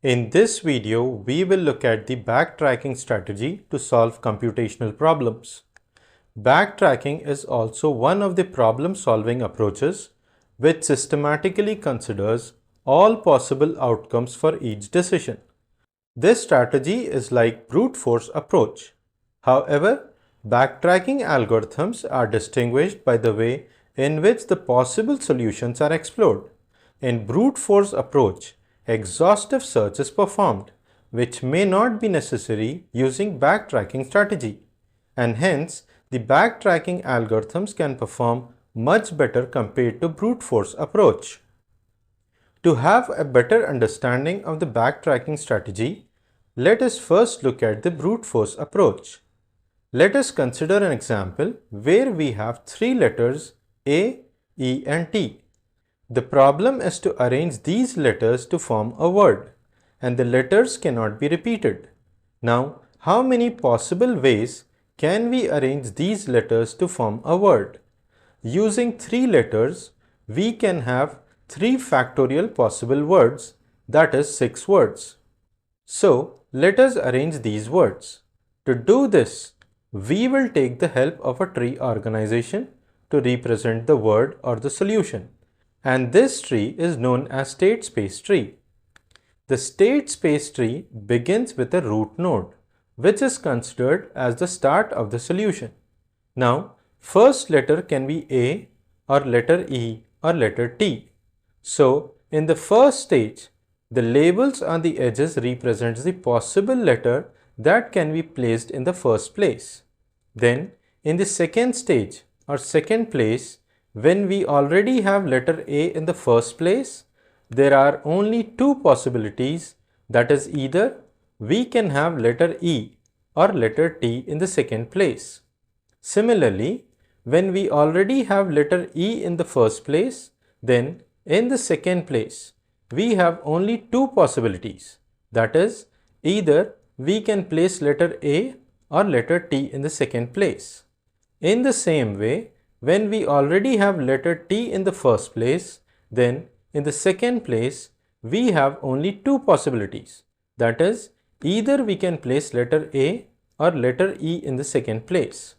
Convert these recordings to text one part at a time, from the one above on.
In this video, we will look at the backtracking strategy to solve computational problems. Backtracking is also one of the problem-solving approaches which systematically considers all possible outcomes for each decision. This strategy is like brute force approach. However, backtracking algorithms are distinguished by the way in which the possible solutions are explored. In brute force approach, exhaustive search is performed, which may not be necessary using backtracking strategy, and hence the backtracking algorithms can perform much better compared to brute force approach. To have a better understanding of the backtracking strategy, let us first look at the brute force approach. Let us consider an example where we have three letters A, E and T. The problem is to arrange these letters to form a word, and the letters cannot be repeated. Now, how many possible ways can we arrange these letters to form a word? Using three letters, we can have 3 factorial possible words, that is 6 words. So, let us arrange these words. To do this, we will take the help of a tree organization to represent the word or the solution. And this tree is known as state space tree. The state space tree begins with a root node, which is considered as the start of the solution. Now, first letter can be A or letter E or letter T. So, in the first stage, the labels on the edges represents the possible letter that can be placed in the first place. Then, in the second stage or second place, when we already have letter A in the first place, there are only 2 possibilities, that is either we can have letter E or letter T in the second place. Similarly, when we already have letter E in the first place, then in the second place, we have only 2 possibilities, that is either we can place letter A or letter T in the second place. In the same way, when we already have letter T in the first place, then in the second place, we have only 2 possibilities. That is, either we can place letter A or letter E in the second place.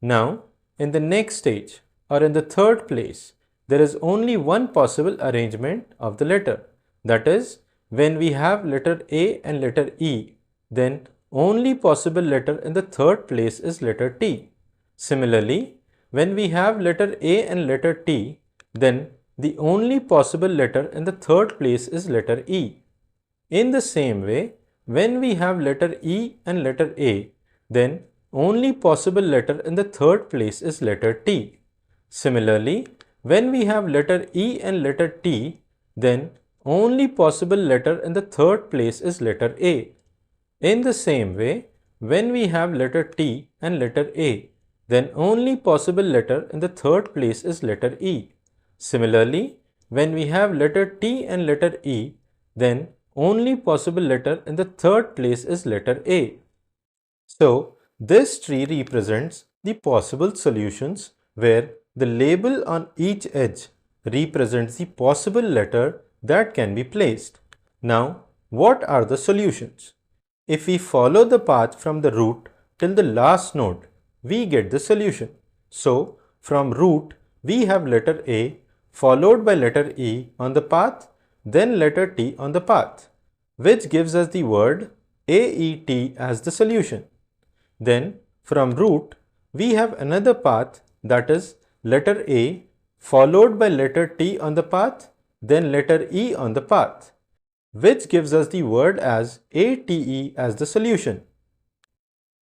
Now, in the next stage or in the third place, there is only one possible arrangement of the letter. That is, when we have letter A and letter E, then only possible letter in the third place is letter T. Similarly, when we have letter A and letter T, then the only possible letter in the third place is letter E. In the same way, when we have letter E and letter A, then only possible letter in the third place is letter T. Similarly, when we have letter E and letter T, then only possible letter in the third place is letter A. In the same way, when we have letter T and letter A, then only possible letter in the third place is letter E. Similarly, when we have letter T and letter E, then only possible letter in the third place is letter A. So, this tree represents the possible solutions where the label on each edge represents the possible letter that can be placed. Now, what are the solutions? If we follow the path from the root till the last node, we get the solution. So, from root, we have letter A followed by letter E on the path, then letter T on the path, which gives us the word AET as the solution. Then, from root, we have another path, that is letter A followed by letter T on the path, then letter E on the path, which gives us the word as ATE as the solution.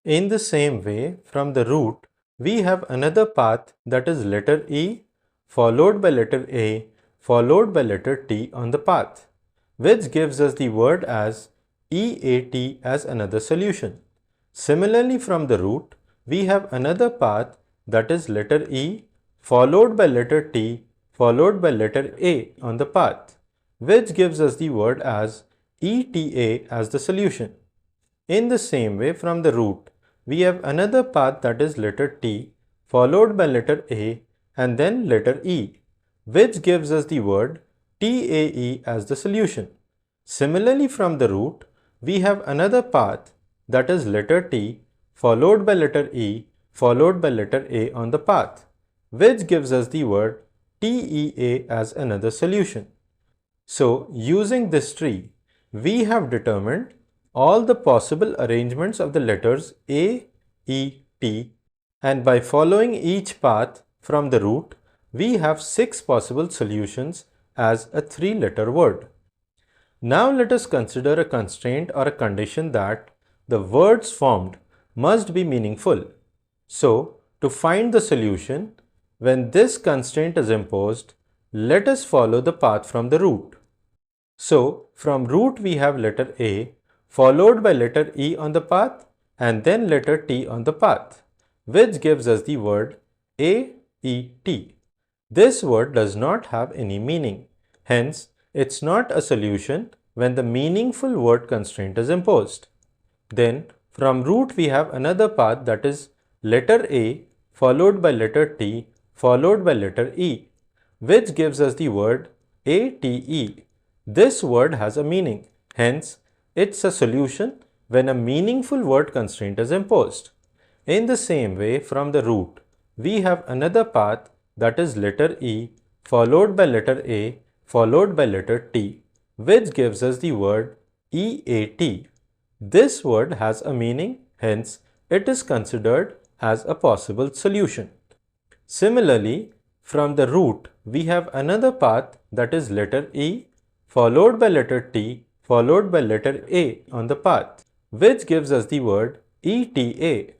In the same way, from the root, we have another path, that is letter E followed by letter A followed by letter T on the path, which gives us the word as EAT as another solution. Similarly, from the root, we have another path, that is letter E followed by letter T followed by letter A on the path, which gives us the word as ETA as the solution. In the same way, from the root, we have another path, that is letter T followed by letter A and then letter E, which gives us the word TAE as the solution. Similarly, from the root, we have another path that is letter T followed by letter E followed by letter A on the path, which gives us the word TEA as another solution. So, using this tree, we have determined all the possible arrangements of the letters A, E, T, and by following each path from the root, we have 6 possible solutions as a 3-letter word. Now let us consider a constraint or a condition that the words formed must be meaningful. So, to find the solution, when this constraint is imposed, let us follow the path from the root. So, from root we have letter A followed by letter E on the path and then letter T on the path, which gives us the word AET. This word does not have any meaning. Hence, it's not a solution when the meaningful word constraint is imposed. Then, from root we have another path that is letter A followed by letter T followed by letter E, which gives us the word ATE. This word has a meaning. Hence, it's a solution when a meaningful word constraint is imposed. In the same way, from the root, we have another path that is letter E followed by letter A followed by letter T, which gives us the word EAT. This word has a meaning, hence it is considered as a possible solution. Similarly, from the root, we have another path that is letter E followed by letter T followed by letter A on the path, which gives us the word ETA.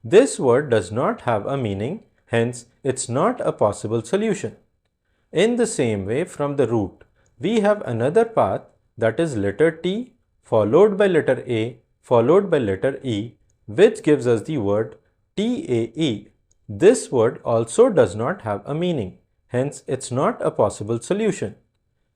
This word does not have a meaning, hence it's not a possible solution. In the same way, from the root, we have another path that is letter T followed by letter A followed by letter E, which gives us the word TAE. This word also does not have a meaning, hence it's not a possible solution.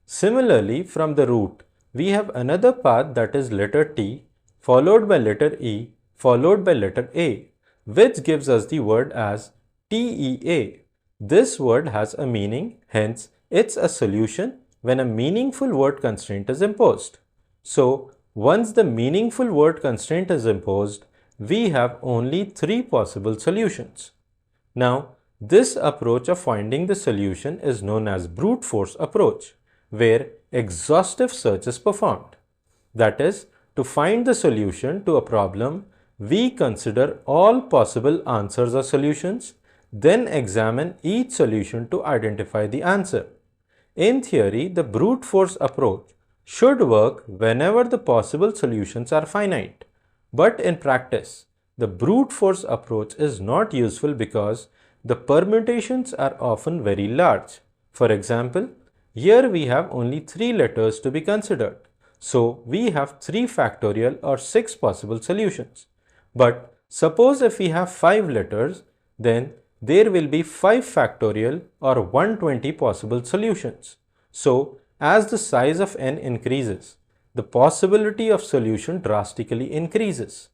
Similarly, from the root, we have another path that is letter T followed by letter E followed by letter A, which gives us the word as TEA. This word has a meaning, hence it's a solution when a meaningful word constraint is imposed. So, once the meaningful word constraint is imposed, we have only 3 possible solutions. Now, this approach of finding the solution is known as brute force approach, where exhaustive search is performed. That is, to find the solution to a problem, we consider all possible answers or solutions, then examine each solution to identify the answer. In theory, the brute force approach should work whenever the possible solutions are finite. But in practice, the brute force approach is not useful because the permutations are often very large. For example, here we have only 3 letters to be considered. So we have 3 factorial or 6 possible solutions. But suppose if we have 5 letters, then there will be 5 factorial or 120 possible solutions. So as the size of n increases, the possibility of solution drastically increases.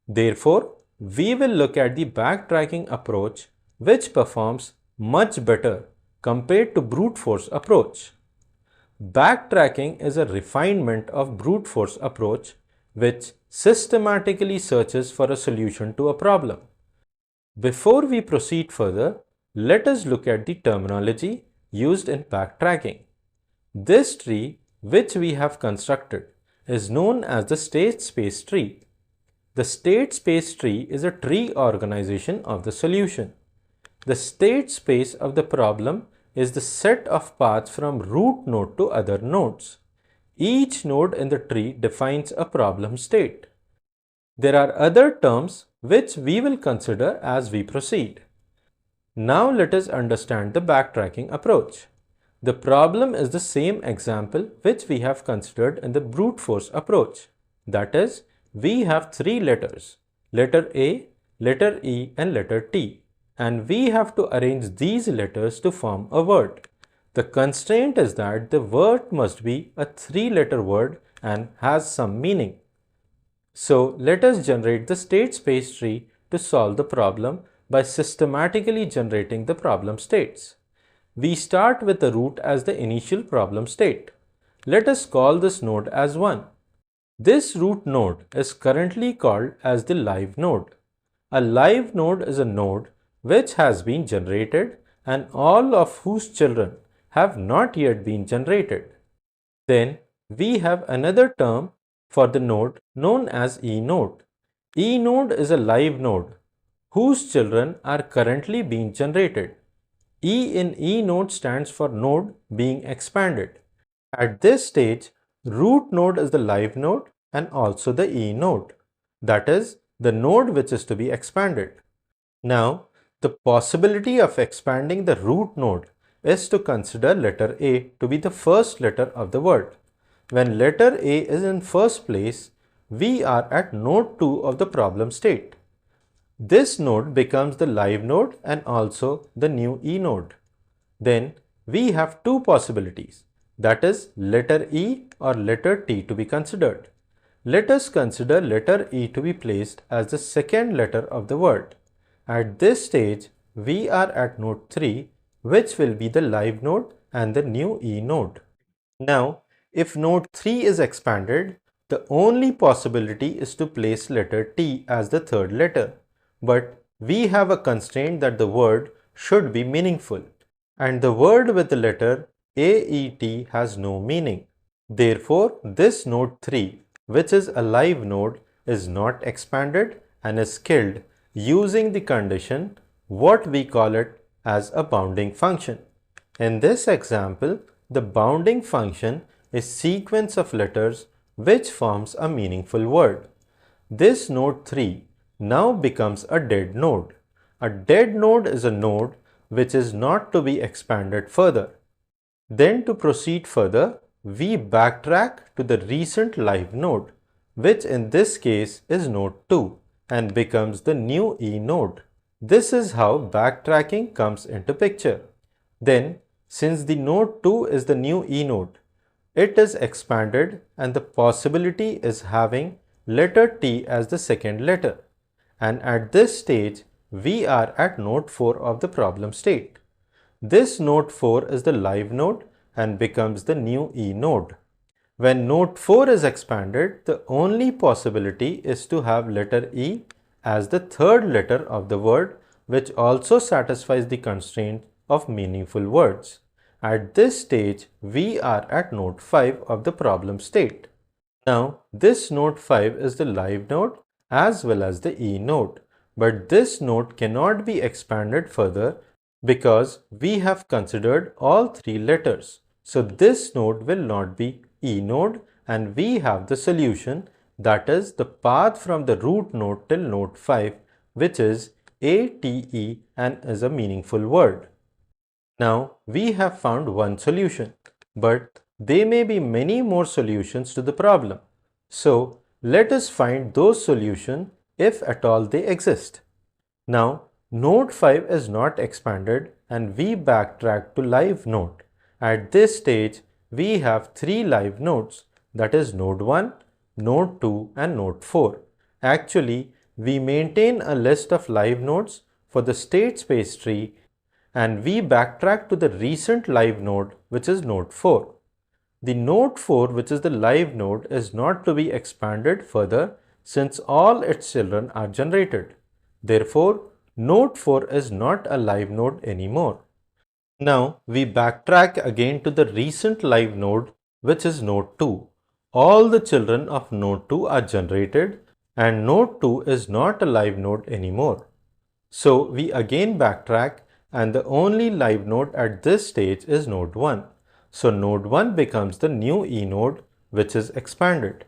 Therefore, we will look at the backtracking approach, which performs much better compared to brute force approach. Backtracking is a refinement of brute force approach, which systematically searches for a solution to a problem. Before we proceed further, let us look at the terminology used in backtracking. This tree, which we have constructed, is known as the state space tree. The state space tree is a tree organization of the solution. The state space of the problem is the set of paths from root node to other nodes. Each node in the tree defines a problem state. There are other terms which we will consider as we proceed. Now let us understand the backtracking approach. The problem is the same example which we have considered in the brute force approach. That is, we have 3 letters, letter A, letter E and letter T, and we have to arrange these letters to form a word. The constraint is that the word must be a 3-letter word and has some meaning. So let us generate the state space tree to solve the problem by systematically generating the problem states. We start with the root as the initial problem state. Let us call this node as 1. This root node is currently called as the live node. A live node is a node which has been generated and all of whose children have not yet been generated. Then we have another term for the node known as eNode. eNode is a live node whose children are currently being generated. E in eNode stands for node being expanded. At this stage, root node is the live node and also the eNode. That is, the node which is to be expanded. Now, the possibility of expanding the root node is to consider letter A to be the first letter of the word. When letter A is in first place, we are at node 2 of the problem state. This node becomes the live node and also the new eNode. Then we have two possibilities, that is letter E or letter T to be considered. Let us consider letter E to be placed as the second letter of the word. At this stage, we are at node 3, which will be the live node and the new eNode. Now, if node 3 is expanded, the only possibility is to place letter T as the third letter. But we have a constraint that the word should be meaningful, and the word with the letter AET has no meaning. Therefore, this node 3, which is a live node, is not expanded and is killed using the condition what we call it as a bounding function. In this example, the bounding function is sequence of letters which forms a meaningful word. This node 3 now becomes a dead node. A dead node is a node which is not to be expanded further. Then to proceed further, we backtrack to the recent live node, which in this case is node 2 and becomes the new eNode. This is how backtracking comes into picture. Then, since the node 2 is the new eNode, it is expanded and the possibility is having letter T as the second letter. And at this stage, we are at node 4 of the problem state. This node 4 is the live node and becomes the new eNode. When node 4 is expanded, the only possibility is to have letter E as the third letter of the word, which also satisfies the constraint of meaningful words. At this stage, we are at node 5 of the problem state. Now, this node 5 is the live node as well as the eNode, but this node cannot be expanded further because we have considered all three letters. So this node will not be eNode, and we have the solution, that is the path from the root node till node 5, which is ATE and is a meaningful word. Now we have found one solution, but there may be many more solutions to the problem. So let us find those solutions if at all they exist. Now node 5 is not expanded and we backtrack to live node. At this stage, we have three live nodes, that is node 1, node 2 and node 4. Actually, we maintain a list of live nodes for the state space tree and we backtrack to the recent live node, which is node 4. The node 4, which is the live node, is not to be expanded further since all its children are generated. Therefore, node 4 is not a live node anymore. Now we backtrack again to the recent live node, which is node 2. All the children of node 2 are generated and node 2 is not a live node anymore. So we again backtrack and the only live node at this stage is node 1. So node 1 becomes the new eNode, which is expanded.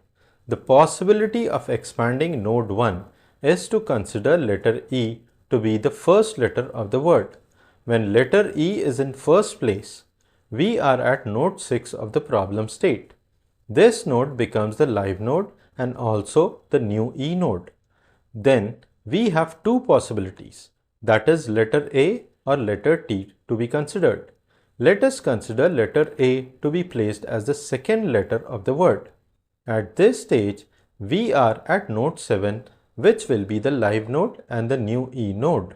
The possibility of expanding node 1 is to consider letter E to be the first letter of the word. When letter E is in first place, we are at node 6 of the problem state. This node becomes the live node and also the new eNode. Then we have two possibilities, that is letter A or letter T to be considered. Let us consider letter A to be placed as the second letter of the word. At this stage, we are at node 7, which will be the live node and the new eNode.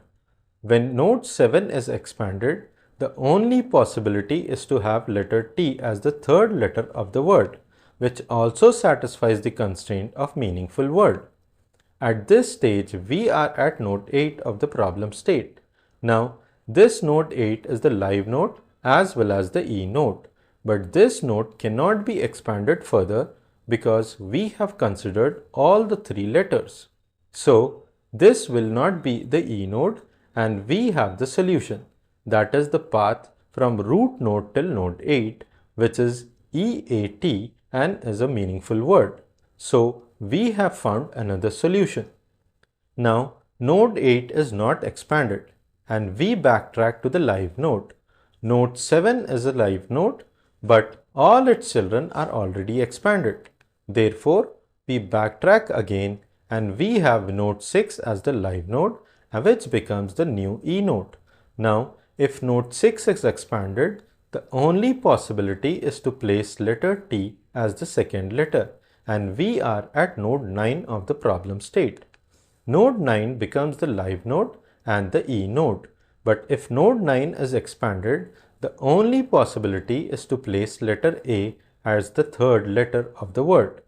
When node 7 is expanded, the only possibility is to have letter T as the third letter of the word, which also satisfies the constraint of meaningful word. At this stage, we are at node 8 of the problem state. Now, this node 8 is the live node as well as the E node, but this node cannot be expanded further because we have considered all the three letters. So, this will not be the E node and we have the solution, that is the path from root node till node 8, which is EAT and is a meaningful word. So, we have found another solution. Now, node 8 is not expanded and we backtrack to the live node. Node 7 is a live node, but all its children are already expanded. Therefore, we backtrack again and we have node 6 as the live node, which becomes the new E node. Now, if node 6 is expanded, the only possibility is to place letter T as the second letter, and we are at node 9 of the problem state. Node 9 becomes the live node and the E node. But if node 9 is expanded, the only possibility is to place letter A as the third letter of the word.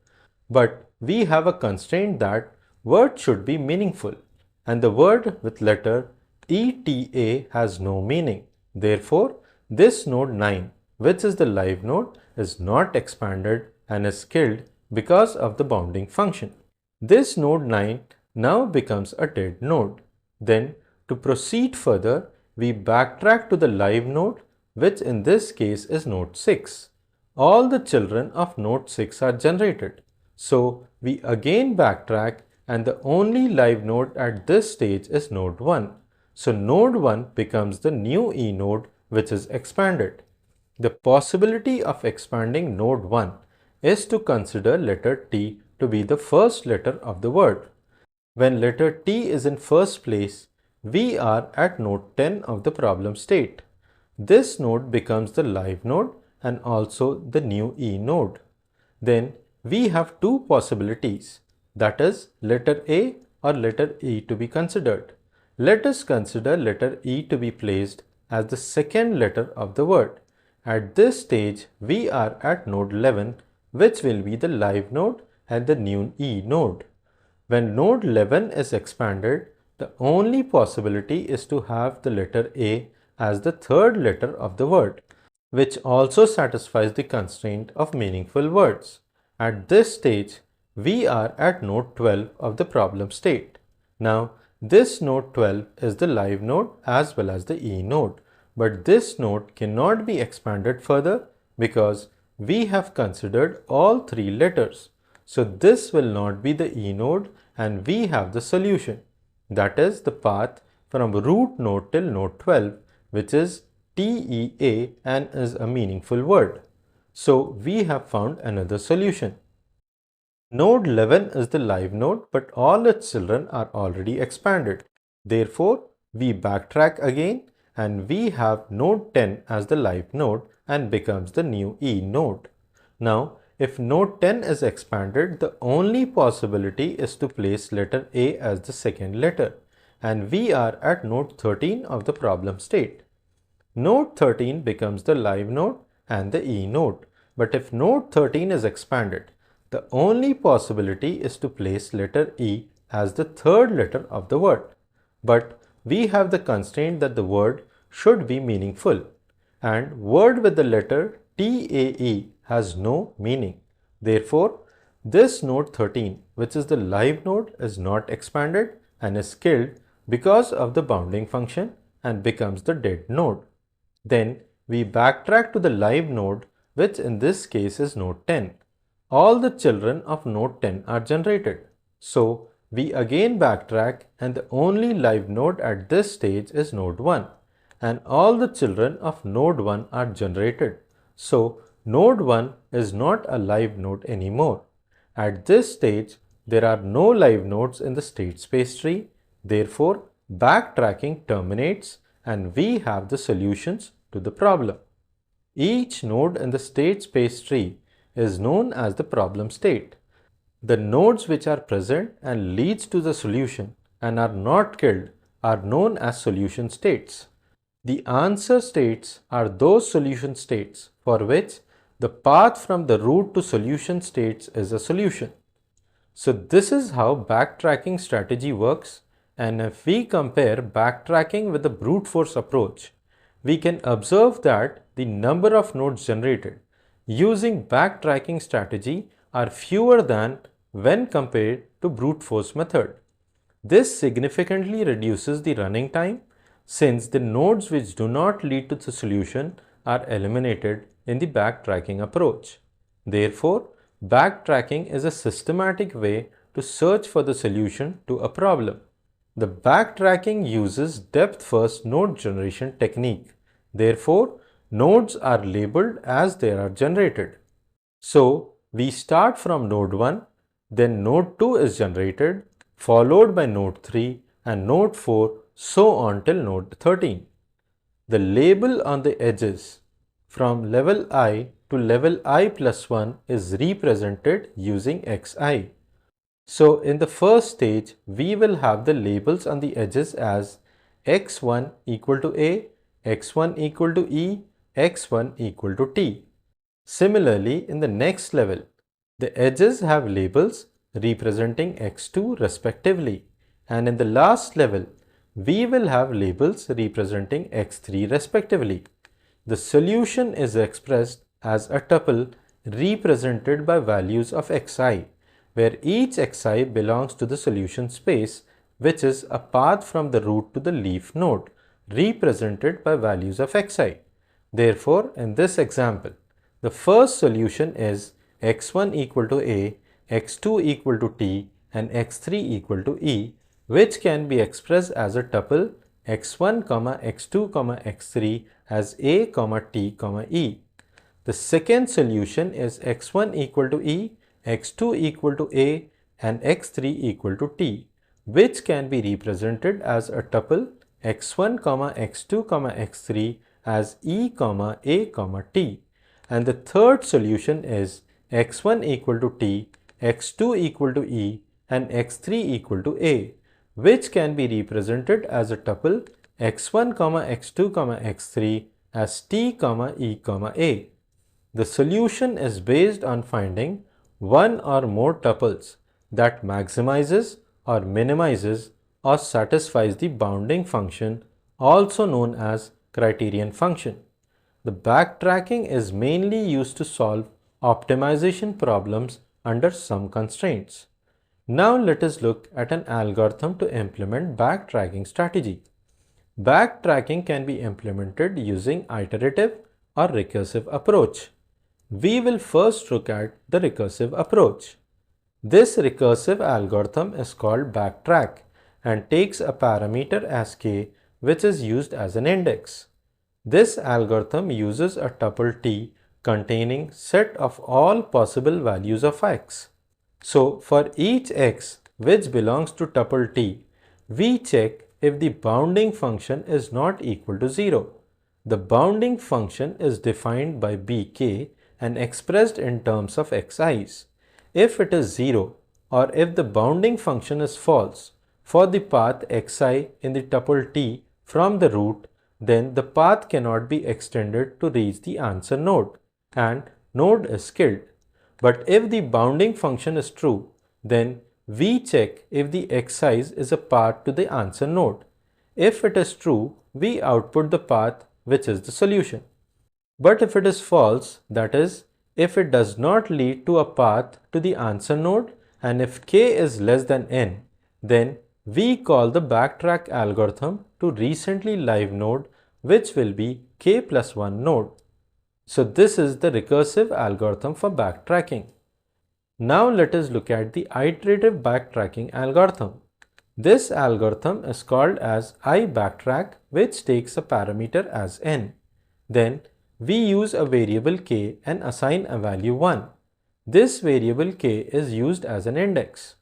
But we have a constraint that word should be meaningful, and the word with letter ETA has no meaning. Therefore, this node 9, which is the live node, is not expanded and is killed because of the bounding function. This node 9 now becomes a dead node. Then, to proceed further, we backtrack to the live node, which in this case is node 6. All the children of node 6 are generated. So, we again backtrack and the only live node at this stage is node 1. So, node 1 becomes the new E node, which is expanded. The possibility of expanding node 1 is to consider letter T to be the first letter of the word. When letter T is in first place, we are at node 10 of the problem state. This node becomes the live node and also the new E node. Then we have two possibilities, that is letter A or letter E to be considered. Let us consider letter E to be placed as the second letter of the word. At this stage, we are at node 11, which will be the live node and the new E node. When node 11 is expanded, the only possibility is to have the letter A as the third letter of the word, which also satisfies the constraint of meaningful words. At this stage, we are at node 12 of the problem state. Now, this node 12 is the live node as well as the E node, but this node cannot be expanded further because we have considered all three letters. So this will not be the E node and we have the solution, that is the path from root node till node 12, which is TEA and is a meaningful word. So we have found another solution. Node 11 is the live node, but all its children are already expanded. Therefore, we backtrack again and we have node 10 as the live node and becomes the new E node. Now, if node 10 is expanded, the only possibility is to place letter A as the second letter, and we are at node 13 of the problem state. Node 13 becomes the live node and the E node, but if node 13 is expanded, the only possibility is to place letter E as the third letter of the word. But we have the constraint that the word should be meaningful, and word with the letter TAE has no meaning. Therefore, this node 13, which is the live node, is not expanded and is killed because of the bounding function and becomes the dead node. Then we backtrack to the live node, which in this case is node 10. All the children of node 10 are generated. So we again backtrack and the only live node at this stage is node 1, and all the children of node 1 are generated. So node 1 is not a live node anymore. At this stage, there are no live nodes in the state space tree. Therefore, backtracking terminates and we have the solutions to the problem. Each node in the state space tree is known as the problem state. The nodes which are present and leads to the solution and are not killed are known as solution states. The answer states are those solution states for which the path from the root to solution states is a solution. So this is how backtracking strategy works, and if we compare backtracking with the brute force approach, we can observe that the number of nodes generated using backtracking strategy are fewer than when compared to brute force method. This significantly reduces the running time since the nodes which do not lead to the solution are eliminated in the backtracking approach. Therefore, backtracking is a systematic way to search for the solution to a problem. The backtracking uses depth-first node generation technique. Therefore, nodes are labeled as they are generated. So, we start from node 1, then node 2 is generated, followed by node 3 and node 4, so on till node 13. The label on the edges from level I to level I plus 1 is represented using xi. So in the first stage, we will have the labels on the edges as x1 equal to a, x1 equal to e, x1 equal to t. Similarly, in the next level, the edges have labels representing x2 respectively, and in the last level, we will have labels representing x3 respectively. The solution is expressed as a tuple represented by values of xi, where each xi belongs to the solution space, which is a path from the root to the leaf node, represented by values of xi. Therefore, in this example, the first solution is x1 equal to a, x2 equal to t, and x3 equal to e, which can be expressed as a tuple x1, x2, x3 as a, t, e. The second solution is x1 equal to e, x2 equal to a, and x3 equal to t, which can be represented as a tuple x1, x2, x3 as e, a, t. And the third solution is x1 equal to t, x2 equal to e, and x3 equal to a, which can be represented as a tuple x1, x2, x3 as t, e, a. The solution is based on finding one or more tuples that maximizes or minimizes or satisfies the bounding function, also known as criterion function. The backtracking is mainly used to solve optimization problems under some constraints. Now let us look at an algorithm to implement backtracking strategy. Backtracking can be implemented using iterative or recursive approach. We will first look at the recursive approach. This recursive algorithm is called backtrack and takes a parameter as k, which is used as an index. This algorithm uses a tuple t containing set of all possible values of x. So for each x which belongs to tuple t, we check if the bounding function is not equal to 0. The bounding function is defined by bk and expressed in terms of xi's. If it is 0 or if the bounding function is false for the path xi in the tuple t from the root, then the path cannot be extended to reach the answer node and node is killed. But if the bounding function is true, then we check if the xi is a path to the answer node. If it is true, we output the path which is the solution. But if it is false, that is, if it does not lead to a path to the answer node and if k is less than n, then we call the backtrack algorithm to recently live node, which will be k plus 1 node. So this is the recursive algorithm for backtracking. Now let us look at the iterative backtracking algorithm. This algorithm is called as iBacktrack, which takes a parameter as n. Then we use a variable k and assign a value 1. This variable k is used as an index.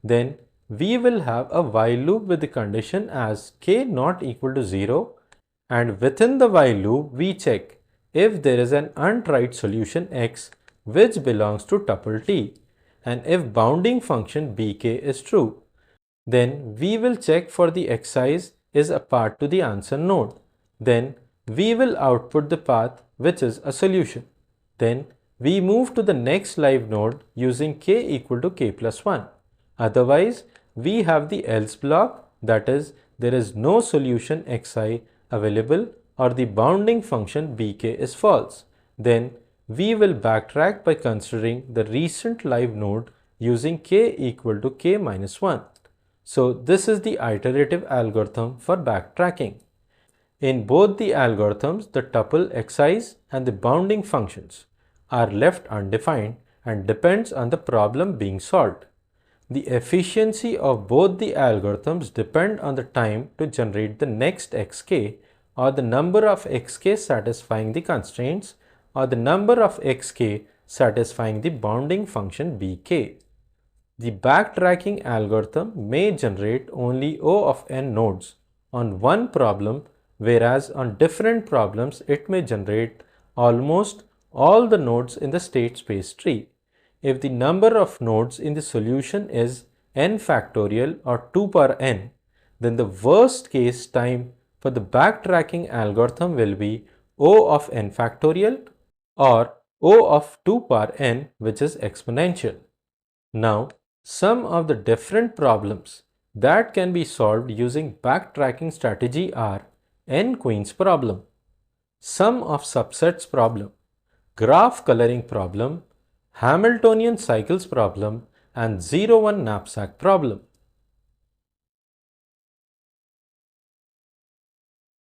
Then we will have a while loop with the condition as k not equal to 0, and within the while loop we check if there is an untried solution x which belongs to tuple t, and if bounding function bk is true, then we will check for the xi's is a path to the answer node, Then we will output the path which is a solution. Then we move to the next live node using k equal to k plus 1. Otherwise, we have the else block, that is, there is no solution xi available or the bounding function bk is false. Then we will backtrack by considering the recent live node using k equal to k minus 1. So this is the iterative algorithm for backtracking. In both the algorithms, the tuple xi's and the bounding functions are left undefined and depends on the problem being solved. The efficiency of both the algorithms depend on the time to generate the next xk, or the number of xk satisfying the constraints, or the number of xk satisfying the bounding function bk. The backtracking algorithm may generate only O of n nodes on one problem, whereas on different problems it may generate almost all the nodes in the state space tree. If the number of nodes in the solution is n factorial or 2 power n, then the worst case time for the backtracking algorithm will be O of n factorial or O of 2 power n, which is exponential. Now, some of the different problems that can be solved using backtracking strategy are n-queens problem, sum of subsets problem, graph coloring problem, Hamiltonian cycles problem, and 0-1 knapsack problem.